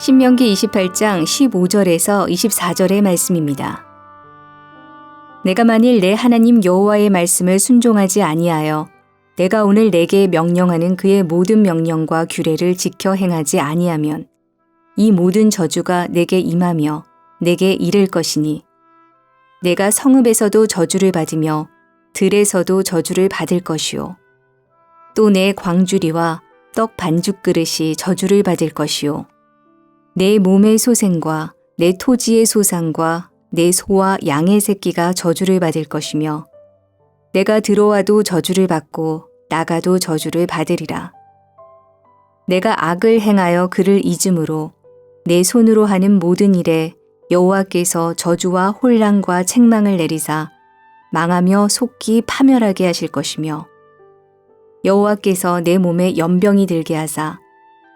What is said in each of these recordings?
신명기 28장 15절에서 24절의 말씀입니다. 내가 만일 내 하나님 여호와의 말씀을 순종하지 아니하여 내가 오늘 내게 명령하는 그의 모든 명령과 규례를 지켜 행하지 아니하면 이 모든 저주가 내게 임하며 내게 이를 것이니 내가 성읍에서도 저주를 받으며 들에서도 저주를 받을 것이요 또 내 광주리와 떡 반죽 그릇이 저주를 받을 것이요 내 몸의 소생과 내 토지의 소산과 내 소와 양의 새끼가 저주를 받을 것이며 내가 들어와도 저주를 받고 나가도 저주를 받으리라. 내가 악을 행하여 그를 잊음으로 내 손으로 하는 모든 일에 여호와께서 저주와 혼란과 책망을 내리사 망하며 속기 파멸하게 하실 것이며 여호와께서 내 몸에 연병이 들게 하사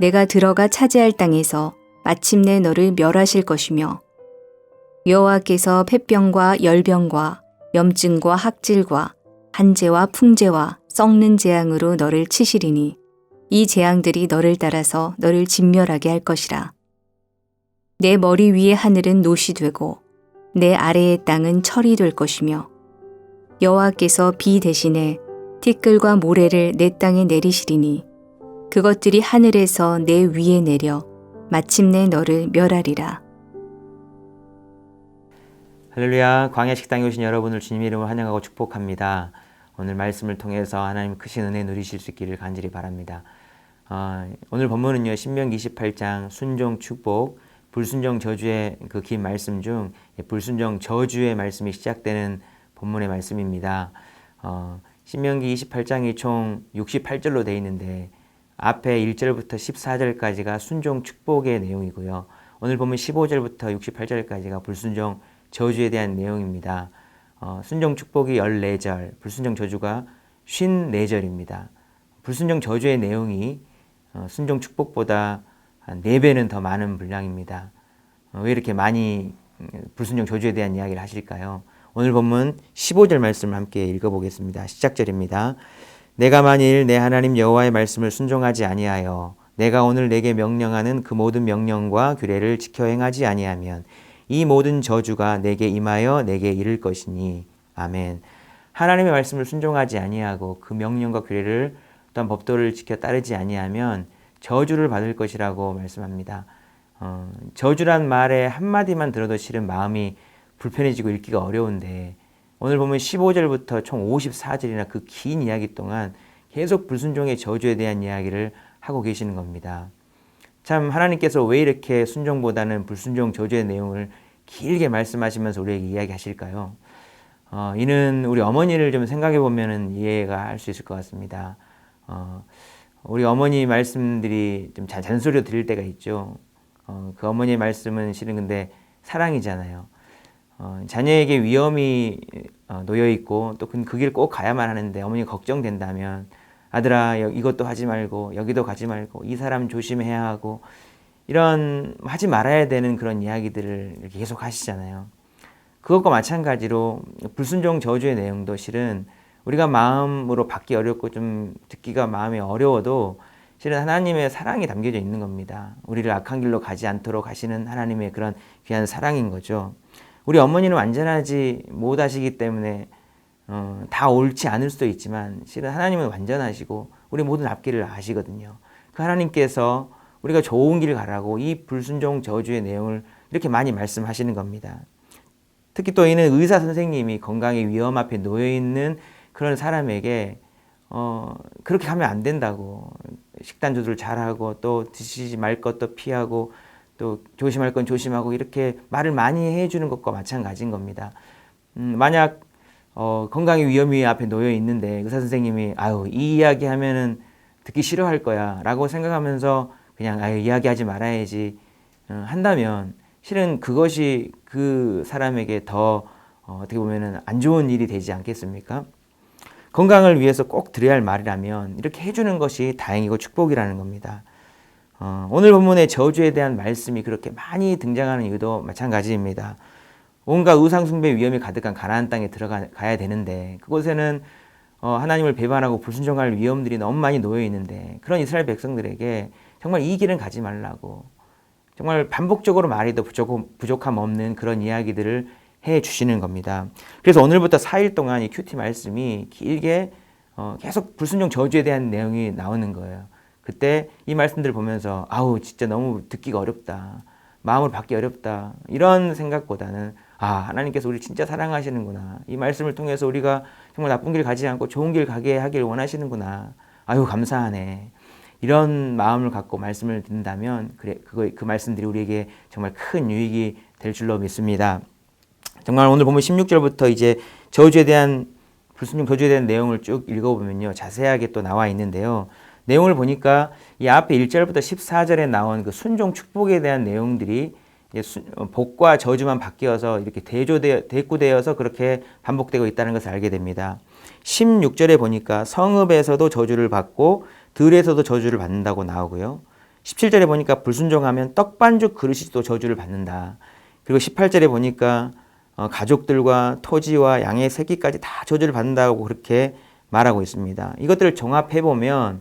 내가 들어가 차지할 땅에서 마침내 너를 멸하실 것이며 여호와께서 폐병과 열병과 염증과 학질과 한재와 풍재와 썩는 재앙으로 너를 치시리니 이 재앙들이 너를 따라서 너를 진멸하게 할 것이라. 내 머리 위의 하늘은 노시 되고 내 아래의 땅은 철이 될 것이며 여호와께서 비 대신에 티끌과 모래를 내 땅에 내리시리니 그것들이 하늘에서 내 위에 내려 마침내 너를 멸하리라. 할렐루야. 광야 식당에 오신 여러분을 주님의 이름으로 환영하고 축복합니다. 오늘 말씀을 통해서 하나님 크신 은혜 누리실 수 있기를 간절히 바랍니다. 오늘 본문은요, 신명기 28장 순종 축복, 불순종 저주의 그 긴 말씀 중 불순종 저주의 말씀이 시작되는 본문의 말씀입니다. 신명기 28장이 총 68절로 되어 있는데 앞에 1절부터 14절까지가 순종 축복의 내용이고요. 오늘 보면 15절부터 68절까지가 불순종 저주에 대한 내용입니다. 순종 축복이 14절, 불순종 저주가 54절입니다. 불순종 저주의 내용이 순종 축복보다 한 4배는 더 많은 분량입니다. 왜 이렇게 많이 불순종 저주에 대한 이야기를 하실까요? 오늘 본문 15절 말씀을 함께 읽어보겠습니다. 시작절입니다. 내가 만일 내 하나님 여호와의 말씀을 순종하지 아니하여 내가 오늘 내게 명령하는 그 모든 명령과 규례를 지켜 행하지 아니하면 이 모든 저주가 내게 임하여 내게 이를 것이니. 아멘. 하나님의 말씀을 순종하지 아니하고 그 명령과 규례를 또한 법도를 지켜 따르지 아니하면 저주를 받을 것이라고 말씀합니다. 저주란 말의 한마디만 들어도 실은 마음이 불편해지고 읽기가 어려운데 오늘 보면 15절부터 총 54절이나 그 긴 이야기 동안 계속 불순종의 저주에 대한 이야기를 하고 계시는 겁니다. 참 하나님께서 왜 이렇게 순종보다는 불순종 저주의 내용을 길게 말씀하시면서 우리에게 이야기하실까요? 이는 우리 어머니를 좀 생각해 보면 이해가 할 수 있을 것 같습니다. 우리 어머니 말씀들이 좀 잔소리로 들릴 때가 있죠. 그 어머니의 말씀은 실은 근데 사랑이잖아요. 자녀에게 위험이 놓여 있고 또 그 길 꼭 가야만 하는데 어머니가 걱정된다면 아들아 이것도 하지 말고 여기도 가지 말고 이 사람 조심해야 하고 이런 하지 말아야 되는 그런 이야기들을 이렇게 계속 하시잖아요. 그것과 마찬가지로 불순종 저주의 내용도 실은 우리가 마음으로 받기 어렵고 좀 듣기가 마음이 어려워도 실은 하나님의 사랑이 담겨져 있는 겁니다. 우리를 악한 길로 가지 않도록 하시는 하나님의 그런 귀한 사랑인 거죠. 우리 어머니는 완전하지 못하시기 때문에 다 옳지 않을 수도 있지만 실은 하나님은 완전하시고 우리 모든 앞길을 아시거든요. 그 하나님께서 우리가 좋은 길을 가라고 이 불순종 저주의 내용을 이렇게 많이 말씀하시는 겁니다. 특히 또 이는 의사 선생님이 건강의 위험 앞에 놓여 있는 그런 사람에게 그렇게 하면 안 된다고 식단 조절 잘하고 또 드시지 말 것도 피하고 또 조심할 건 조심하고 이렇게 말을 많이 해주는 것과 마찬가지인 겁니다. 만약 건강의 위험이 앞에 놓여 있는데 의사 선생님이 이 이야기 하면은 듣기 싫어할 거야 라고 생각하면서 그냥 이야기하지 말아야지 한다면 실은 그것이 그 사람에게 더 어떻게 보면은 안 좋은 일이 되지 않겠습니까? 건강을 위해서 꼭 드려야 할 말이라면 이렇게 해주는 것이 다행이고 축복이라는 겁니다. 오늘 본문의 저주에 대한 말씀이 그렇게 많이 등장하는 이유도 마찬가지입니다. 온갖 우상숭배 위험이 가득한 가나안 땅에 들어가야 되는데 그곳에는 하나님을 배반하고 불순종할 위험들이 너무 많이 놓여 있는데 그런 이스라엘 백성들에게 정말 이 길은 가지 말라고 정말 반복적으로 말해도 부족함 없는 그런 이야기들을 해 주시는 겁니다. 그래서 오늘부터 4일 동안 이 큐티 말씀이 길게 계속 불순종 저주에 대한 내용이 나오는 거예요. 그때 이 말씀들을 보면서 아우 진짜 너무 듣기가 어렵다. 마음을 받기 어렵다. 이런 생각보다는 하나님께서 우리 진짜 사랑하시는구나. 이 말씀을 통해서 우리가 정말 나쁜 길 가지 않고 좋은 길 가게 하길 원하시는구나. 아유 감사하네. 이런 마음을 갖고 말씀을 듣는다면 그 말씀들이 우리에게 정말 큰 유익이 될 줄로 믿습니다. 정말 오늘 보면 16절부터 이제 불순종 저주에 대한 내용을 쭉 읽어보면요. 자세하게 또 나와 있는데요. 내용을 보니까 이 앞에 1절부터 14절에 나온 그 순종 축복에 대한 내용들이 복과 저주만 바뀌어서 이렇게 대꾸되어서 그렇게 반복되고 있다는 것을 알게 됩니다. 16절에 보니까 성읍에서도 저주를 받고 들에서도 저주를 받는다고 나오고요. 17절에 보니까 불순종하면 떡반죽 그릇이 또 저주를 받는다. 그리고 18절에 보니까 가족들과 토지와 양의 새끼까지 다 저주를 받는다고 그렇게 말하고 있습니다. 이것들을 종합해보면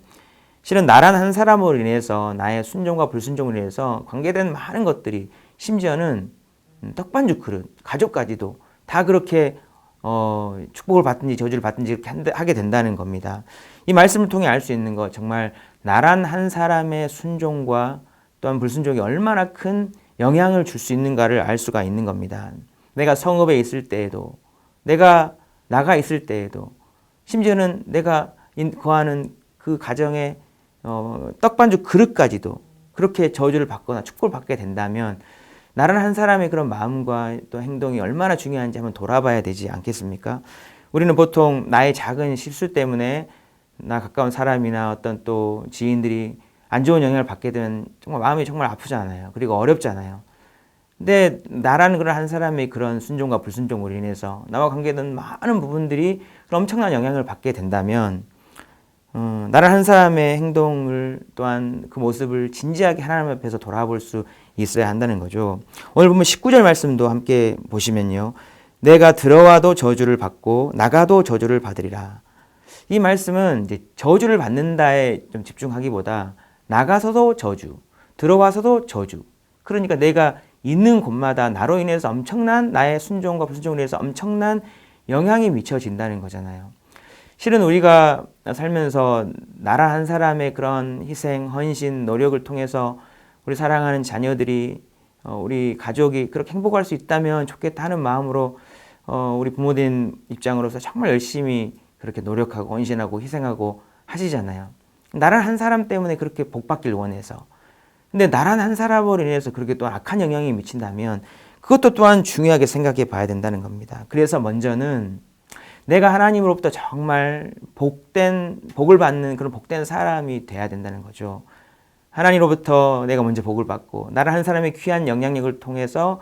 실은 나란 한 사람으로 인해서 나의 순종과 불순종으로 인해서 관계된 많은 것들이 심지어는 떡반죽 그릇, 가족까지도 다 그렇게 축복을 받든지 저주를 받든지 이렇게 하게 된다는 겁니다. 이 말씀을 통해 알 수 있는 것, 정말 나란 한 사람의 순종과 또한 불순종이 얼마나 큰 영향을 줄 수 있는가를 알 수가 있는 겁니다. 내가 성읍에 있을 때에도, 내가 나가 있을 때에도, 심지어는 내가 거하는 그 가정의 떡반죽 그릇까지도 그렇게 저주를 받거나 축복을 받게 된다면 나란 한 사람의 그런 마음과 또 행동이 얼마나 중요한지 한번 돌아봐야 되지 않겠습니까? 우리는 보통 나의 작은 실수 때문에 나 가까운 사람이나 어떤 또 지인들이 안 좋은 영향을 받게 되면 정말 마음이 정말 아프잖아요. 그리고 어렵잖아요. 근데 나라는 그런 한 사람의 그런 순종과 불순종으로 인해서 나와 관계된 많은 부분들이 엄청난 영향을 받게 된다면 나란 한 사람의 행동을 또한 그 모습을 진지하게 하나님 앞에서 돌아볼 수 있어야 한다는 거죠. 오늘 보면 19절 말씀도 함께 보시면요. 내가 들어와도 저주를 받고 나가도 저주를 받으리라. 이 말씀은 이제 저주를 받는다에 좀 집중하기보다 나가서도 저주, 들어와서도 저주. 그러니까 내가 있는 곳마다 나로 인해서 엄청난 나의 순종과 불순종으로 인해서 엄청난 영향이 미쳐진다는 거잖아요. 실은 우리가 살면서 나라 한 사람의 그런 희생, 헌신, 노력을 통해서 우리 사랑하는 자녀들이 우리 가족이 그렇게 행복할 수 있다면 좋겠다 하는 마음으로 우리 부모님 입장으로서 정말 열심히 그렇게 노력하고 헌신하고 희생하고 하시잖아요. 나란 한 사람 때문에 그렇게 복받길 원해서. 근데 나란 한 사람으로 인해서 그렇게 또 악한 영향이 미친다면 그것도 또한 중요하게 생각해 봐야 된다는 겁니다. 그래서 먼저는 내가 하나님으로부터 정말 복을 받는 그런 복된 사람이 돼야 된다는 거죠. 하나님으로부터 내가 먼저 복을 받고 나를 한 사람의 귀한 영향력을 통해서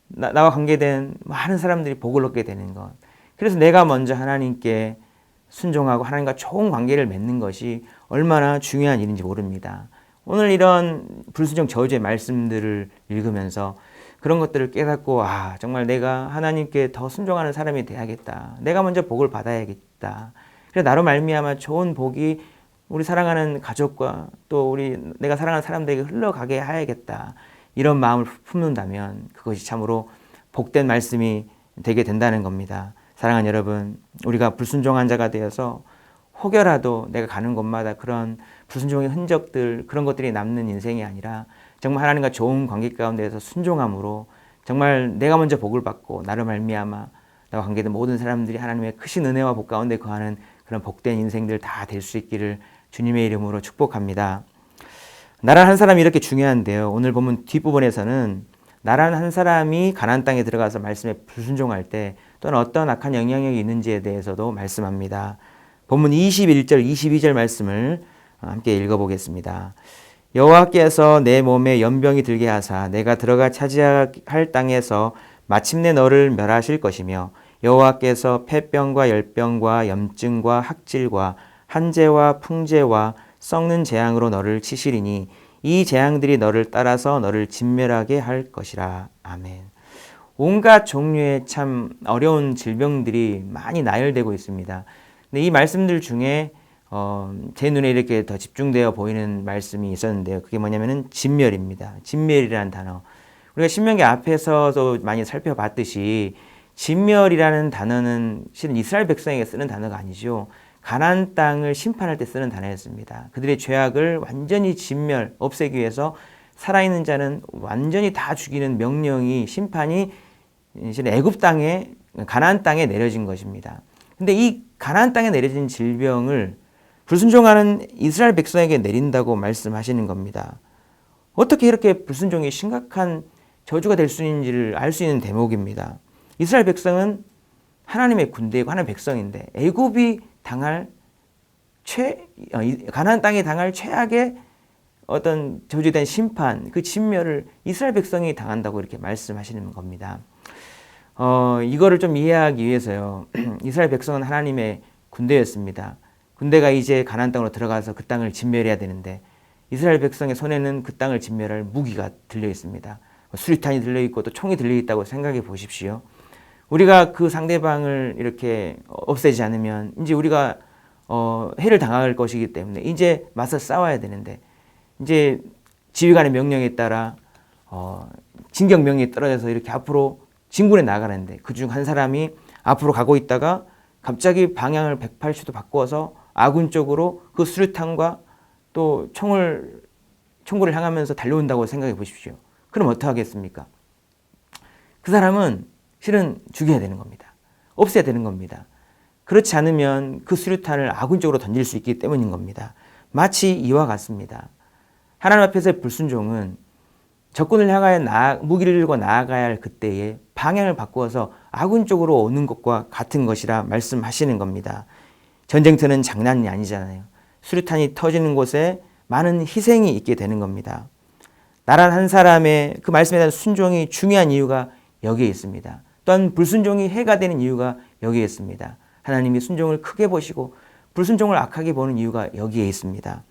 나와 관계된 많은 사람들이 복을 얻게 되는 것. 그래서 내가 먼저 하나님께 순종하고 하나님과 좋은 관계를 맺는 것이 얼마나 중요한 일인지 모릅니다. 오늘 이런 불순종 저주의 말씀들을 읽으면서 그런 것들을 깨닫고 정말 내가 하나님께 더 순종하는 사람이 돼야겠다. 내가 먼저 복을 받아야겠다. 그래서 나로 말미암아 좋은 복이 우리 사랑하는 가족과 또 내가 사랑하는 사람들에게 흘러가게 해야겠다. 이런 마음을 품는다면 그것이 참으로 복된 말씀이 되게 된다는 겁니다. 사랑하는 여러분, 우리가 불순종한 자가 되어서 혹여라도 내가 가는 곳마다 그런 불순종의 흔적들, 그런 것들이 남는 인생이 아니라 정말 하나님과 좋은 관계 가운데서 순종함으로 정말 내가 먼저 복을 받고 나로 말미암아 나와 관계된 모든 사람들이 하나님의 크신 은혜와 복 가운데 거하는 그런 복된 인생들 다 될 수 있기를 주님의 이름으로 축복합니다. 나란 한 사람이 이렇게 중요한데요. 오늘 보면 뒷부분에서는 나란 한 사람이 가나안 땅에 들어가서 말씀에 불순종할 때 또는 어떤 악한 영향력이 있는지에 대해서도 말씀합니다. 본문 21절, 22절 말씀을 함께 읽어보겠습니다. 여호와께서 내 몸에 연병이 들게 하사 내가 들어가 차지할 땅에서 마침내 너를 멸하실 것이며 여호와께서 폐병과 열병과 염증과 학질과 한재와 풍재와 썩는 재앙으로 너를 치시리니 이 재앙들이 너를 따라서 너를 진멸하게 할 것이라. 아멘. 온갖 종류의 참 어려운 질병들이 많이 나열되고 있습니다. 근데 이 말씀들 중에 제 눈에 이렇게 더 집중되어 보이는 말씀이 있었는데요. 그게 뭐냐면은 진멸입니다. 진멸이라는 단어. 우리가 신명기 앞에서도 많이 살펴봤듯이 진멸이라는 단어는 실은 이스라엘 백성에게 쓰는 단어가 아니죠. 가나안 땅을 심판할 때 쓰는 단어였습니다. 그들의 죄악을 완전히 진멸, 없애기 위해서 살아있는 자는 완전히 다 죽이는 명령이, 심판이 실은 애굽 땅에, 가나안 땅에 내려진 것입니다. 근데 이 가나안 땅에 내려진 질병을 불순종하는 이스라엘 백성에게 내린다고 말씀하시는 겁니다. 어떻게 이렇게 불순종이 심각한 저주가 될 수 있는지를 알 수 있는 대목입니다. 이스라엘 백성은 하나님의 군대이고 하나님의 백성인데 애굽이 당할 가나안 땅이 당할 최악의 어떤 저주된 심판, 그 진멸을 이스라엘 백성이 당한다고 이렇게 말씀하시는 겁니다. 이거를 좀 이해하기 위해서요. 이스라엘 백성은 하나님의 군대였습니다. 군대가 이제 가나안 땅으로 들어가서 그 땅을 진멸해야 되는데 이스라엘 백성의 손에는 그 땅을 진멸할 무기가 들려 있습니다. 수류탄이 들려 있고 또 총이 들려 있다고 생각해 보십시오. 우리가 그 상대방을 이렇게 없애지 않으면 이제 우리가 해를 당할 것이기 때문에 이제 맞서 싸워야 되는데 이제 지휘관의 명령에 따라 진격 명령이 떨어져서 이렇게 앞으로 진군에 나가는데 그중 한 사람이 앞으로 가고 있다가 갑자기 방향을 180도 바꾸어서 아군 쪽으로 그 수류탄과 또 총구를 향하면서 달려온다고 생각해 보십시오. 그럼 어떻게 하겠습니까? 그 사람은 실은 죽여야 되는 겁니다. 없애야 되는 겁니다. 그렇지 않으면 그 수류탄을 아군 쪽으로 던질 수 있기 때문인 겁니다. 마치 이와 같습니다. 하나님 앞에서의 불순종은 적군을 향하여 무기를 들고 나아가야 할 그때에 방향을 바꾸어서 아군 쪽으로 오는 것과 같은 것이라 말씀하시는 겁니다. 전쟁터는 장난이 아니잖아요. 수류탄이 터지는 곳에 많은 희생이 있게 되는 겁니다. 나란 한 사람의 그 말씀에 대한 순종이 중요한 이유가 여기에 있습니다. 또한 불순종이 해가 되는 이유가 여기에 있습니다. 하나님이 순종을 크게 보시고 불순종을 악하게 보는 이유가 여기에 있습니다.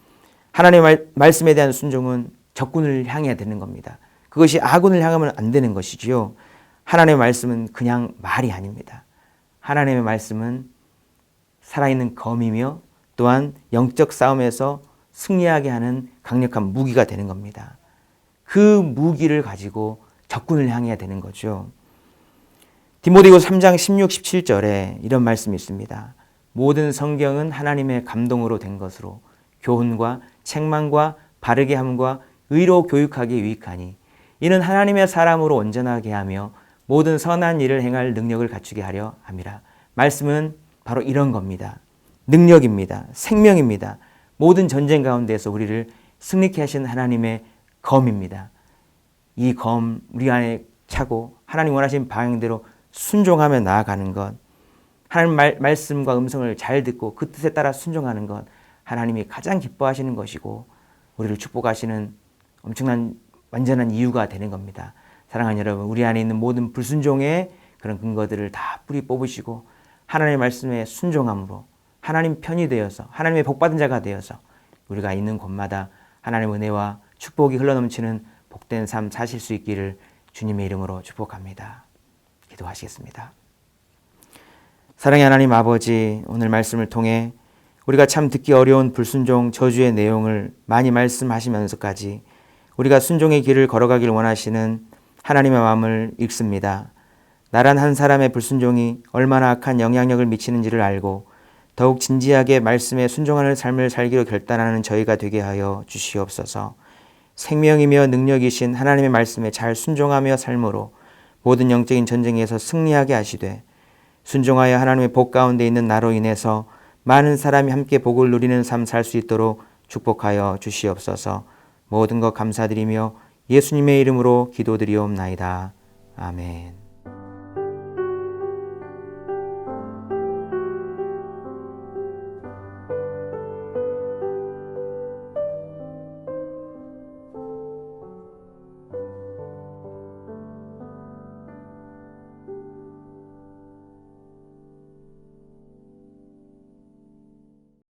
하나님의 말씀에 대한 순종은 적군을 향해야 되는 겁니다. 그것이 아군을 향하면 안 되는 것이지요. 하나님의 말씀은 그냥 말이 아닙니다. 하나님의 말씀은 살아있는 검이며 또한 영적 싸움에서 승리하게 하는 강력한 무기가 되는 겁니다. 그 무기를 가지고 적군을 향해야 되는 거죠. 디모데후서 3장 16, 17절에 이런 말씀이 있습니다. 모든 성경은 하나님의 감동으로 된 것으로 교훈과 책망과 바르게 함과 의로 교육하기 유익하니 이는 하나님의 사람으로 온전하게 하며 모든 선한 일을 행할 능력을 갖추게 하려 함이라. 말씀은 바로 이런 겁니다. 능력입니다. 생명입니다. 모든 전쟁 가운데서 우리를 승리케 하신 하나님의 검입니다. 이 검 우리 안에 차고 하나님 원하신 방향대로 순종하며 나아가는 것, 하나님 말씀과 음성을 잘 듣고 그 뜻에 따라 순종하는 것, 하나님이 가장 기뻐하시는 것이고 우리를 축복하시는 엄청난 완전한 이유가 되는 겁니다. 사랑하는 여러분, 우리 안에 있는 모든 불순종의 그런 근거들을 다 뿌리 뽑으시고 하나님의 말씀에 순종함으로 하나님 편이 되어서 하나님의 복받은 자가 되어서 우리가 있는 곳마다 하나님의 은혜와 축복이 흘러넘치는 복된 삶 사실 수 있기를 주님의 이름으로 축복합니다. 기도하시겠습니다. 사랑의 하나님 아버지, 오늘 말씀을 통해 우리가 참 듣기 어려운 불순종 저주의 내용을 많이 말씀하시면서까지 우리가 순종의 길을 걸어가길 원하시는 하나님의 마음을 읽습니다. 나란 한 사람의 불순종이 얼마나 악한 영향력을 미치는지를 알고 더욱 진지하게 말씀에 순종하는 삶을 살기로 결단하는 저희가 되게 하여 주시옵소서. 생명이며 능력이신 하나님의 말씀에 잘 순종하며 삶으로 모든 영적인 전쟁에서 승리하게 하시되 순종하여 하나님의 복 가운데 있는 나로 인해서 많은 사람이 함께 복을 누리는 삶 살 수 있도록 축복하여 주시옵소서. 모든 것 감사드리며 예수님의 이름으로 기도드리옵나이다. 아멘.